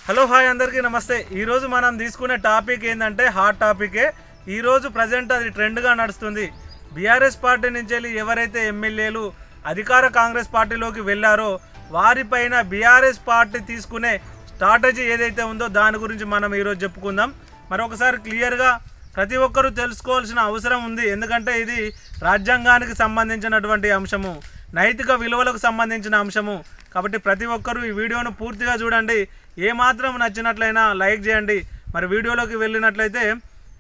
Hello hi అందరికీ నమస్తే। ఈరోజు మనం తీసుకునే టాపిక్ ఏంటంటే హాట్ టాపికే। ఈరోజు ప్రజెంట్ అది ట్రెండ్గా నడుస్తుంది। బీఆర్ఎస్ పార్టీ నుంచి ఎవరైతే ఎమ్మెల్యేలు అధికార కాంగ్రెస్ పార్టీలోకి వెళ్ళారో వారిపైన బీఆర్ఎస్ పార్టీ తీసుకునే స్ట్రాటజీ ఏదైతే ఉందో దాని గురించి మనం ఈరోజు చెప్పుకుందాం। మరొకసారి క్లియర్గా ప్రతి ఒక్కరూ తెలుసుకోవాల్సిన అవసరం ఉంది। ఎందుకంటే ఇది రాజ్యాంగానికి సంబంధించినటువంటి అంశము, నైతిక విలువలకు సంబంధించిన అంశము కాబట్టి ప్రతి ఒక్కరూ ఈ వీడియోను పూర్తిగా చూడండి। ఏమాత్రం నచ్చినట్లయినా లైక్ చేయండి। మరి వీడియోలోకి వెళ్ళినట్లయితే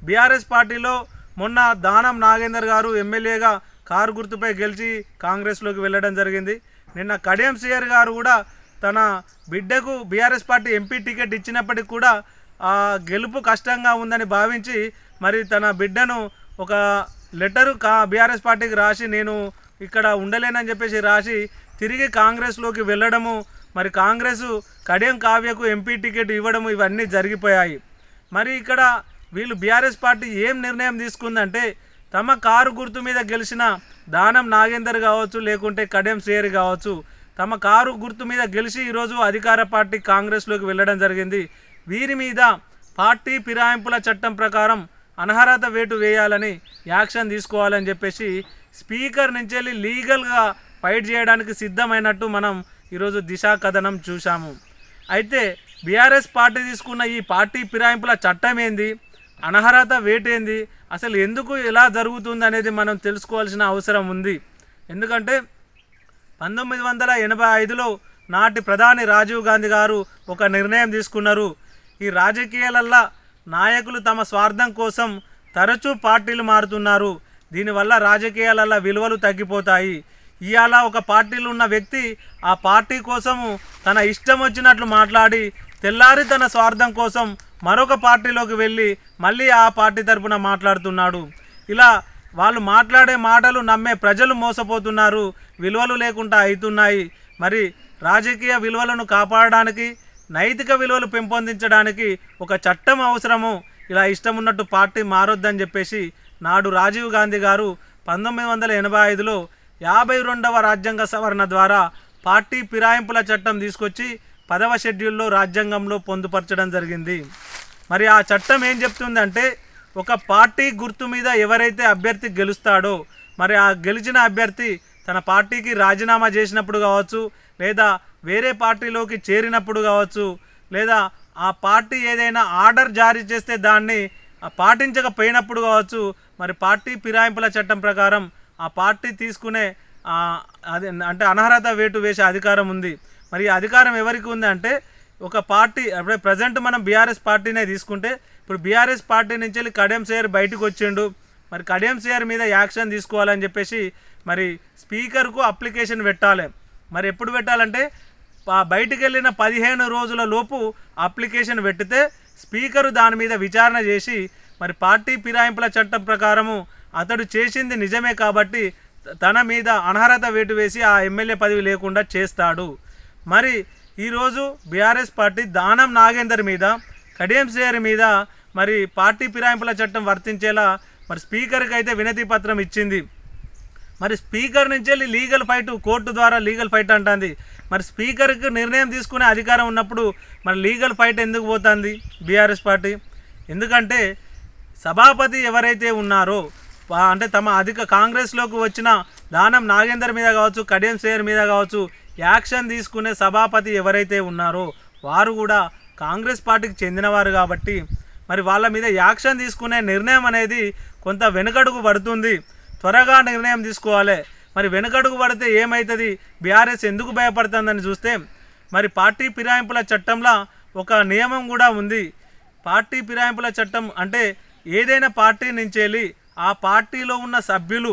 బీఆర్ఎస్ పార్టీలో మొన్న దానం నాగేందర్ గారు ఎమ్మెల్యేగా కారు గుర్తుపై గెలిచి కాంగ్రెస్లోకి వెళ్ళడం జరిగింది। నిన్న కడియం శ్రీహరి గారు కూడా తన బిడ్డకు బీఆర్ఎస్ పార్టీ ఎంపీ టికెట్ ఇచ్చినప్పటికీ కూడా ఆ గెలుపు కష్టంగా ఉందని భావించి మరి తన బిడ్డను ఒక లెటరు బీఆర్ఎస్ పార్టీకి రాసి నేను ఇక్కడ ఉండలేనని చెప్పేసి రాసి తిరిగి కాంగ్రెస్లోకి వెళ్ళడము, మరి కాంగ్రెస్ కడియం కావ్యకు ఎంపీ టికెట్ ఇవ్వడము ఇవన్నీ జరిగిపోయాయి। మరి ఇక్కడ వీళ్ళు బీఆర్ఎస్ పార్టీ ఏం నిర్ణయం తీసుకుందంటే తమ కారు గుర్తు మీద గెలిచిన దానం నాగేందర్ కావచ్చు లేకుంటే కడియం శ్రీహరి కావచ్చు తమ కారు గుర్తు మీద గెలిచి ఈరోజు అధికార పార్టీ కాంగ్రెస్లోకి వెళ్ళడం జరిగింది। వీరి మీద పార్టీ ఫిరాయింపుల చట్టం ప్రకారం అనర్హత వేటు వేయాలని యాక్షన్ తీసుకోవాలని చెప్పేసి స్పీకర్ నుంచి లీగల్గా ఫైట్ చేయడానికి సిద్ధమైనట్టు మనం ఈరోజు దిశా కథనం చూసాము। అయితే బీఆర్ఎస్ పార్టీ తీసుకున్న ఈ పార్టీ ఫిరాయింపుల చట్టం ఏంది, అనర్హత వేటు ఏంది, అసలు ఎందుకు ఇలా జరుగుతుంది అనేది మనం తెలుసుకోవాల్సిన అవసరం ఉంది। ఎందుకంటే 1985లో నాటి ప్రధాని రాజీవ్ గాంధీ గారు ఒక నిర్ణయం తీసుకున్నారు। ఈ రాజకీయాలల్లో నాయకులు తమ స్వార్థం కోసం తరచూ పార్టీలు మారుతున్నారు, దీనివల్ల రాజకీయాలలో విలువలు తగ్గిపోతాయి। ఇవాళ ఒక పార్టీలో ఉన్న వ్యక్తి ఆ పార్టీ కోసము తన ఇష్టం వచ్చినట్లు మాట్లాడి తెల్లారి తన స్వార్థం కోసం మరొక పార్టీలోకి వెళ్ళి మళ్ళీ ఆ పార్టీ తరపున మాట్లాడుతున్నాడు। ఇలా వాళ్ళు మాట్లాడే మాటలు నమ్మే ప్రజలు మోసపోతున్నారు, విలువలు లేకుండా అవుతున్నాయి। మరి రాజకీయ విలువలను కాపాడడానికి నైతిక విలువలు పెంపొందించడానికి ఒక చట్టం అవసరము। ఇలా ఇష్టం ఉన్నట్టు పార్టీ మారొద్దని చెప్పేసి నాడు రాజీవ్ గాంధీ గారు 1985లో 52వ రాజ్యాంగ సవరణ ద్వారా పార్టీ ఫిరాయింపుల చట్టం తీసుకొచ్చి 10వ షెడ్యూల్లో రాజ్యాంగంలో పొందుపరచడం జరిగింది। మరి ఆ చట్టం ఏం చెప్తుందంటే ఒక పార్టీ గుర్తు మీద ఎవరైతే అభ్యర్థి గెలుస్తాడో మరి ఆ గెలిచిన అభ్యర్థి తన పార్టీకి రాజీనామా చేసినప్పుడు కావచ్చు లేదా వేరే పార్టీలోకి చేరినప్పుడు కావచ్చు లేదా ఆ పార్టీ ఏదైనా ఆర్డర్ జారీ చేస్తే దాన్ని పాటించకపోయినప్పుడు కావచ్చు మరి పార్టీ ఫిరాయింపుల చట్టం ప్రకారం ఆ పార్టీ తీసుకునే అదే అంటే అనర్హత వేటు వేసే అధికారం ఉంది। మరి ఈ అధికారం ఎవరికి ఉంది అంటే ఒక పార్టీ అప్పుడే ప్రజెంట్ మనం బీఆర్ఎస్ పార్టీనే తీసుకుంటే ఇప్పుడు బీఆర్ఎస్ పార్టీ నుంచి కడియం శ్రీహరి బయటకు వచ్చిండు, మరి కడియం శ్రీహరి మీద యాక్షన్ తీసుకోవాలని చెప్పేసి మరి స్పీకర్కు అప్లికేషన్ పెట్టాలి। మరి ఎప్పుడు పెట్టాలంటే బయటికి వెళ్ళిన 15 రోజుల లోపు అప్లికేషన్ పెట్టితే స్పీకరు దాని మీద విచారణ చేసి మరి పార్టీ ఫిరాయింపుల చట్టం ప్రకారము అతడు చేసింది నిజమే కాబట్టి తన మీద అనర్హత వేటు వేసి ఆ ఎమ్మెల్యే పదవి లేకుండా చేస్తాడు। మరి ఈరోజు బీఆర్ఎస్ పార్టీ దానం నాగేందర్ మీద కడియం శ్రీహరి మీద మరి పార్టీ ఫిరాయింపుల చట్టం వర్తించేలా మరి స్పీకర్కి అయితే వినతి పత్రం ఇచ్చింది। మరి స్పీకర్ నుంచి లీగల్ ఫైట్ కోర్టు ద్వారా లీగల్ ఫైట్ అంటుంది। మరి స్పీకర్కి నిర్ణయం తీసుకునే అధికారం ఉన్నప్పుడు మరి లీగల్ ఫైట్ ఎందుకు పోతుంది బీఆర్ఎస్ పార్టీ? ఎందుకంటే సభాపతి ఎవరైతే ఉన్నారో అంటే తమ కాంగ్రెస్లోకి వచ్చిన దానం నాగేందర్ మీద కావచ్చు కడియం శ్రీహరి మీద కావచ్చు యాక్షన్ తీసుకునే సభాపతి ఎవరైతే ఉన్నారో వారు కూడా కాంగ్రెస్ పార్టీకి చెందినవారు కాబట్టి మరి వాళ్ళ మీద యాక్షన్ తీసుకునే నిర్ణయం అనేది కొంత వెనుకడుగు పడుతుంది, త్వరగా నిర్ణయం తీసుకోవాలి। మరి వెనుకడుగు పడితే ఏమవుతుంది, బీఆర్ఎస్ ఎందుకు భయపడుతుందని చూస్తే మరి పార్టీ ఫిరాయింపుల చట్టంలో ఒక నియమం కూడా ఉంది। పార్టీ ఫిరాయింపుల చట్టం అంటే ఏదైనా పార్టీ నుంచి ఆ పార్టీలో ఉన్న సభ్యులు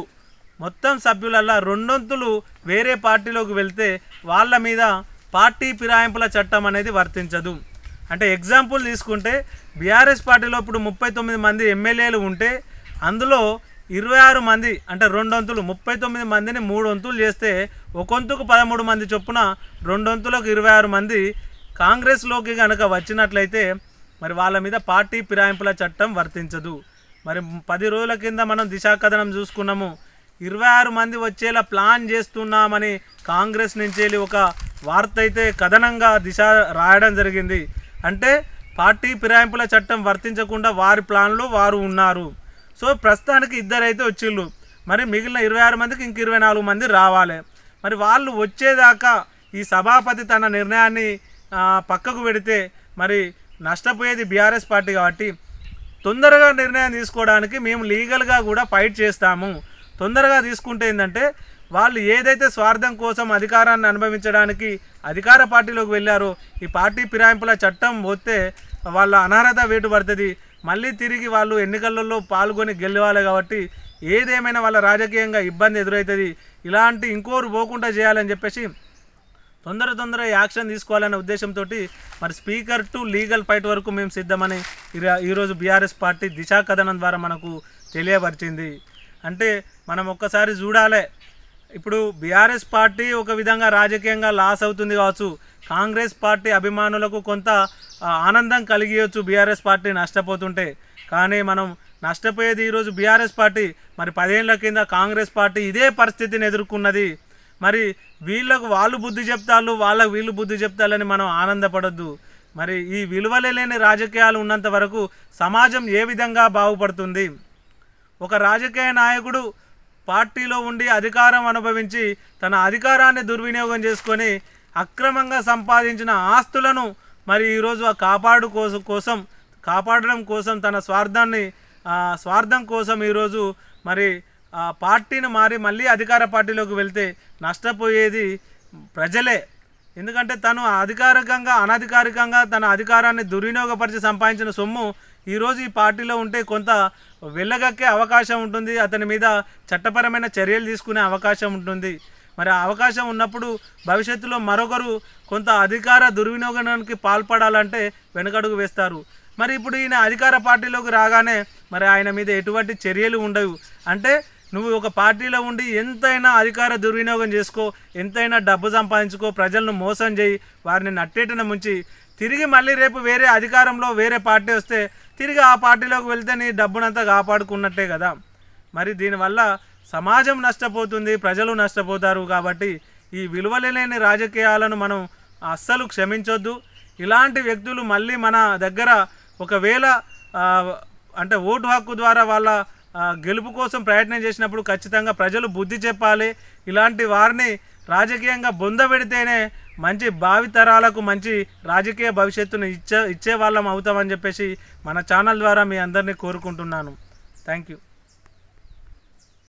మొత్తం సభ్యులల్లా 2/3 వేరే పార్టీలోకి వెళ్తే వాళ్ళ మీద పార్టీ ఫిరాయింపుల చట్టం అనేది వర్తించదు। అంటే ఎగ్జాంపుల్ తీసుకుంటే బీఆర్ఎస్ పార్టీలో ఇప్పుడు 39 మంది ఎమ్మెల్యేలు ఉంటే అందులో 26 మంది అంటే 2/3 39 మందిని 3 వంతులు చేస్తే ఒక వంతుకు 13 మంది చొప్పున 2 వంతులకు 26 మంది కాంగ్రెస్లోకి కనుక వచ్చినట్లయితే మరి వాళ్ళ మీద పార్టీ ఫిరాయింపుల చట్టం వర్తించదు। మరి 10 రోజుల కింద మనం దిశా కథనం చూసుకున్నాము, 26 మంది వచ్చేలా ప్లాన్ చేస్తున్నామని కాంగ్రెస్ నుంచి ఒక వార్త అయితే కథనంగా దిశ రాయడం జరిగింది। అంటే పార్టీ ఫిరాయింపుల చట్టం వర్తించకుండా వారి ప్లాన్లో వారు ఉన్నారు. సో ప్రస్తుతానికి ఇద్దరైతే వచ్చిళ్ళు, మరి మిగిలిన 26 మందికి ఇంక 24 మంది రావాలి. మరి వాళ్ళు వచ్చేదాకా ఈ సభాపతి తన నిర్ణయాన్ని పక్కకు పెడితే మరి నష్టపోయేది బీఆర్ఎస్ పార్టీ. కాబట్టి తొందరగా నిర్ణయం తీసుకోవడానికి మేము లీగల్గా కూడా ఫైట్ చేస్తాము. తొందరగా తీసుకుంటే ఏంటంటే వాళ్ళు ఏదైతే స్వార్థం కోసం అధికారాన్ని అనుభవించడానికి అధికార పార్టీలోకి వెళ్ళారో ఈ పార్టీ ఫిరాయింపుల చట్టం పోతే వాళ్ళ అనర్హత వేటు పడుతుంది. మళ్ళీ తిరిగి వాళ్ళు ఎన్నికలలో పాల్గొని గెలవాలి. కాబట్టి ఏదేమైనా వాళ్ళ రాజకీయంగా ఇబ్బంది ఎదురవుతుంది. ఇలాంటి ఇంకోరు పోకుండా చేయాలని చెప్పేసి తొందర యాక్షన్ తీసుకోవాలనే ఉద్దేశంతో మరి స్పీకర్ టు లీగల్ ఫైట్ వరకు మేము సిద్ధమని ఈరోజు బీఆర్ఎస్ పార్టీ దిశా కథనం ద్వారా మనకు తెలియపరిచింది. అంటే మనం ఒక్కసారి చూడాలి, ఇప్పుడు బీఆర్ఎస్ పార్టీ ఒక విధంగా రాజకీయంగా లాస్ అవుతుంది కావచ్చు, కాంగ్రెస్ పార్టీ అభిమానులకు కొంత ఆనందం కలిగియొచ్చు బీఆర్ఎస్ పార్టీ నష్టపోతుంటే. కానీ మనం నష్టపోయేది ఈరోజు బీఆర్ఎస్ పార్టీ. మరి 10 ఏళ్ల కింద కాంగ్రెస్ పార్టీ ఇదే పరిస్థితిని ఎదుర్కొన్నది. మరి వీళ్ళకు వాళ్ళు బుద్ధి చెప్తారు, వాళ్ళకు వీళ్ళు బుద్ధి చెప్తారని మనం ఆనందపడొద్దు. మరి ఈ విలువలే లేని రాజకీయాలు ఉన్నంత వరకు సమాజం ఏ విధంగా బాగుపడుతుంది? ఒక రాజకీయ నాయకుడు పార్టీలో ఉండి అధికారం అనుభవించి తన అధికారాన్ని దుర్వినియోగం చేసుకొని అక్రమంగా సంపాదించిన ఆస్తులను మరి ఈరోజు కాపాడడం కోసం తన స్వార్థం కోసం ఈరోజు మరి పార్టీని మారి మళ్ళీ అధికార పార్టీలోకి వెళ్తే నష్టపోయేది ప్రజలే. ఎందుకంటే తను అనధికారికంగా తన అధికారాన్ని దుర్వినియోగపరిచి సంపాదించిన సొమ్ము ఈరోజు ఈ పార్టీలో ఉంటే కొంత వెళ్ళగక్కే అవకాశం ఉంటుంది, అతని మీద చట్టపరమైన చర్యలు తీసుకునే అవకాశం ఉంటుంది. మరి ఆ అవకాశం ఉన్నప్పుడు భవిష్యత్తులో మరొకరు కొంత అధికార దుర్వినియోగానికి పాల్పడాలంటే వెనుకడుగు వేస్తారు. మరి ఇప్పుడు ఈయన అధికార పార్టీలోకి రాగానే మరి ఆయన మీద ఎటువంటి చర్యలు ఉండవు. అంటే నువ్వు ఒక పార్టీలో ఉండి ఎంతైనా అధికార దుర్వినియోగం చేసుకో, ఎంతైనా డబ్బు సంపాదించుకో, ప్రజలను మోసం చేయి, వారిని నట్టేటన ముంచి తిరిగి మళ్ళీ రేపు వేరే అధికారంలో వేరే పార్టీ వస్తే తిరిగి ఆ పార్టీలోకి వెళ్తే నీ డబ్బునంతా కాపాడుకున్నట్టే కదా. మరి దీనివల్ల సమాజం నష్టపోతుంది, ప్రజలు నష్టపోతారు. కాబట్టి ఈ విలువలేని రాజకీయాలను మనం అస్సలు క్షమించొద్దు. ఇలాంటి వ్యక్తులు మళ్ళీ మన దగ్గర ఒకవేళ అంటే ఓటు హక్కు ద్వారా వాళ్ళ గెలుపు కోసం ప్రయత్నం చేసినప్పుడు ఖచ్చితంగా ప్రజలు బుద్ధి చెప్పాలి. ఇలాంటి వారిని రాజకీయంగా బొందబెడితేనే మంచి భావితరాలకు మంచి రాజకీయ భవిష్యత్తును ఇచ్చే వాళ్ళం అవుతామని చెప్పేసి మన ఛానల్ ద్వారా మీ అందరినీ కోరుకుంటున్నాను. Thank you.